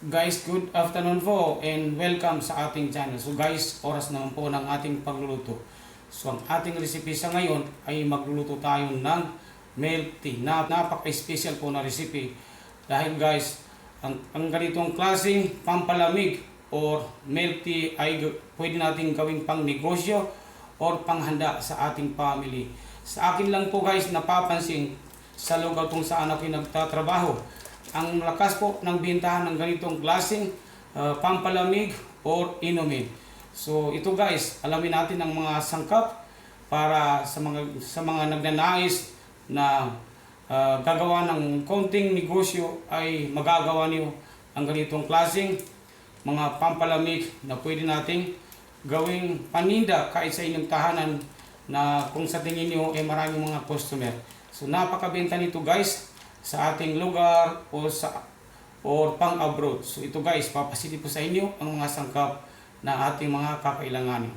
Guys, good afternoon po and welcome sa ating channel. So guys, oras naman po ng ating pagluluto. So ang ating recipe sa ngayon ay magluluto tayo ng milk tea. Napaka-special po na recipe. Dahil guys, ang ganitong klaseng pampalamig or milk tea ay pwede natin gawing pang negosyo or panghanda sa ating family. Sa akin lang po guys, napapansin sa lugar kung saan ako nagtatrabaho, ang lakas po ng bintahan ng ganitong klaseng pampalamig or inumin. So ito guys, alamin natin ang mga sangkap para sa mga nagnanais na gagawa ng konting negosyo ay magagawa niyo ang ganitong klaseng mga pampalamig na pwede nating gawing paninda kahit sa inyong tahanan na kung sa tingin niyo ay maraming mga customer. So napakabenta nito guys sa ating lugar or pang-abroad. So ito guys, papasilip po sa inyo ang mga sangkap na ating mga kakailanganin.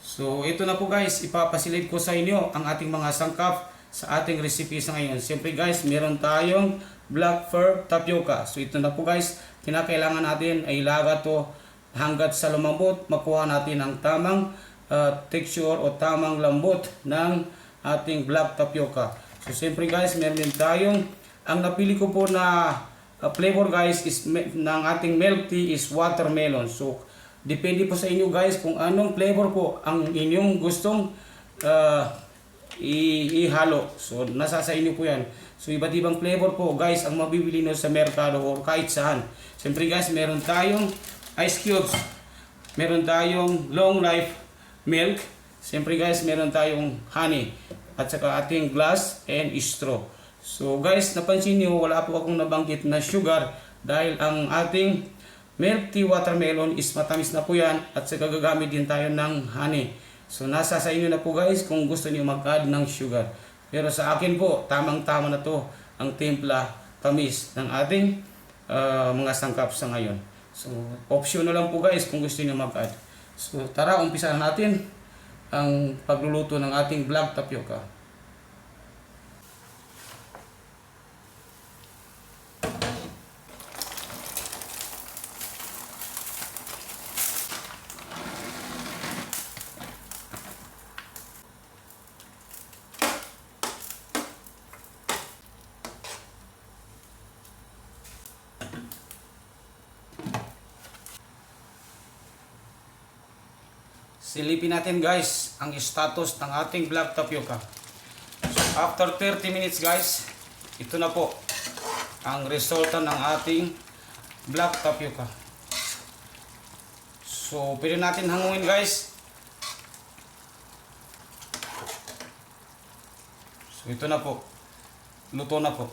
So ito na po guys, ipapasilip ko sa inyo ang ating mga sangkap sa ating recipe sa ngayon. Siyempre guys, meron tayong black fir tapioca. So ito na po guys, kinakailangan natin ay ilaga to hanggat sa lumambot, makuha natin ang tamang texture o tamang lambot ng ating black tapioca. So siyempre guys, meron din tayong, ang napili ko po na flavor guys is ng ating milk tea is watermelon. So depende po sa inyo guys kung anong flavor po ang inyong gustong ihalo. So nasa sa inyo po yan. So iba't ibang flavor po guys ang mabibili nyo sa merkado o kahit saan. Siyempre guys, meron tayong ice cubes, meron tayong long life milk, siyempre guys meron tayong honey, at saka ating glass and straw. So guys, napansin niyo wala po akong nabanggit na sugar dahil ang ating milk tea watermelon is matamis na po yan, at saka gagamit din tayo ng honey. So nasa sa inyo na po guys kung gusto niyo mag-add ng sugar. Pero sa akin po, tamang-tama na to ang timpla tamis ng ating mga sangkap sa ngayon. So optional lang po guys kung gusto niyo mag-add. So tara, umpisahan natin ang pagluluto ng ating black tapioca. Silipin natin guys ang status ng ating black tapioca. So after 30 minutes guys, ito na po ang resulta ng ating black tapioca. So pwede natin hangungin guys. So ito na po, luto na po.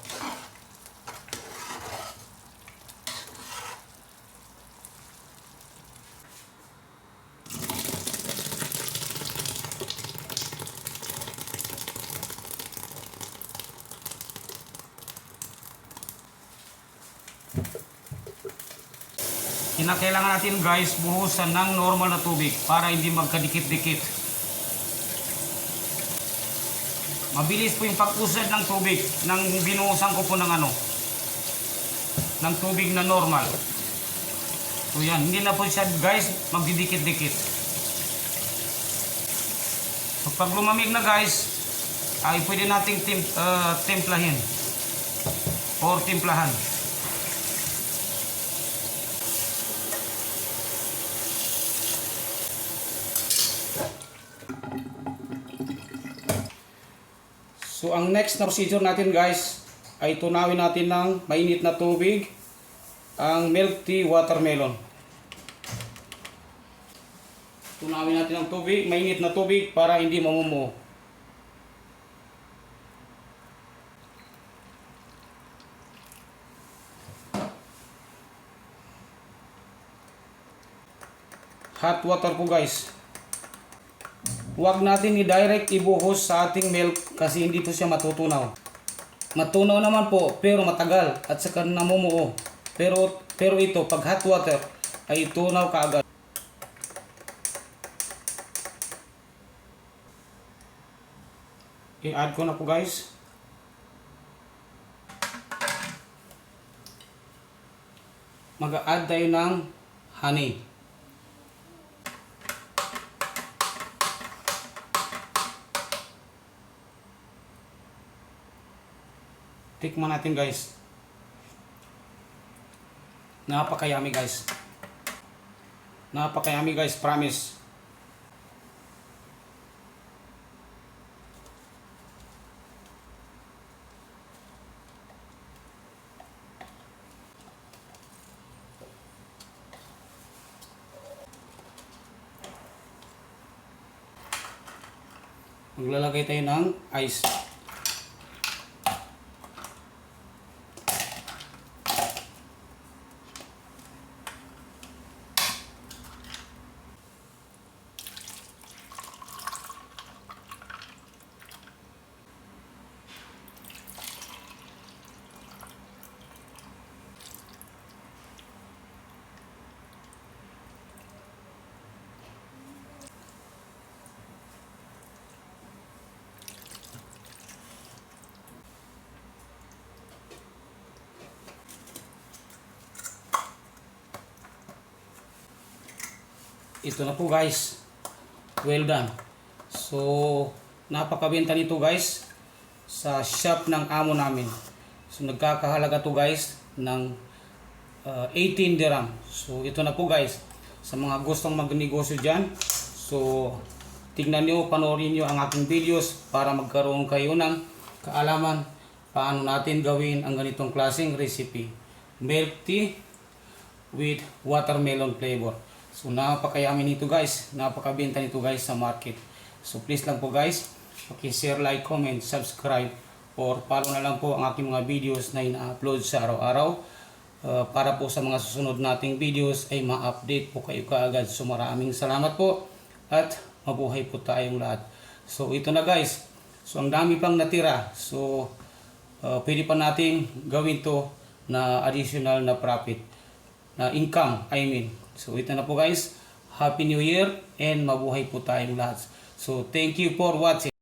Kinakailangan natin guys buhusan ng normal na tubig para hindi magkadikit-dikit. Mabilis po yung pag-usad ng tubig nang binuhusan ko po ng ng tubig na normal. So yan, hindi na po siya guys magdidikit-dikit. So pag lumamig na guys, ay pwede nating timplahin or timplahan. So ang next na procedure natin guys ay tunawin natin ng mainit na tubig ang milk tea watermelon. Tunawin natin ng tubig, mainit na tubig para hindi mamumuo. Hot water po guys. Huwag natin i-direct ibuhos sa ating milk kasi hindi po siya matutunaw. Matunaw naman po pero matagal at saka namumuo. Pero ito pag hot water ay tunaw kaagad. I-add ko na po guys. mag-a-add tayo ng honey. Tikman natin guys. Napakayami guys. Napakayami guys, promise. Maglalagay tayo ng ice. Ito na po guys. Well done. So, napakabenta nito guys sa shop ng amo namin. So, nagkakahalaga to guys ng 18 dirham. So, ito na po guys. Sa mga gustong magnegosyo dyan. So, tignan nyo, panoorin nyo ang aking videos para magkaroon kayo ng kaalaman paano natin gawin ang ganitong klaseng recipe. Milk tea with watermelon flavor. So napakayami nito guys, napakabenta nito guys sa market. So please lang po guys, paki-share, like, comment, subscribe, or follow na lang po ang aking mga videos na ina-upload sa araw-araw. Para po sa mga susunod nating videos ay ma-update po kayo kaagad. So maraming salamat po at mabuhay po tayong lahat. So ito na guys, so ang dami pang natira. So pwede pa natin gawin to na additional na profit, na income I mean. So ito na po guys, Happy New Year and mabuhay po tayong lahat. So thank you for watching.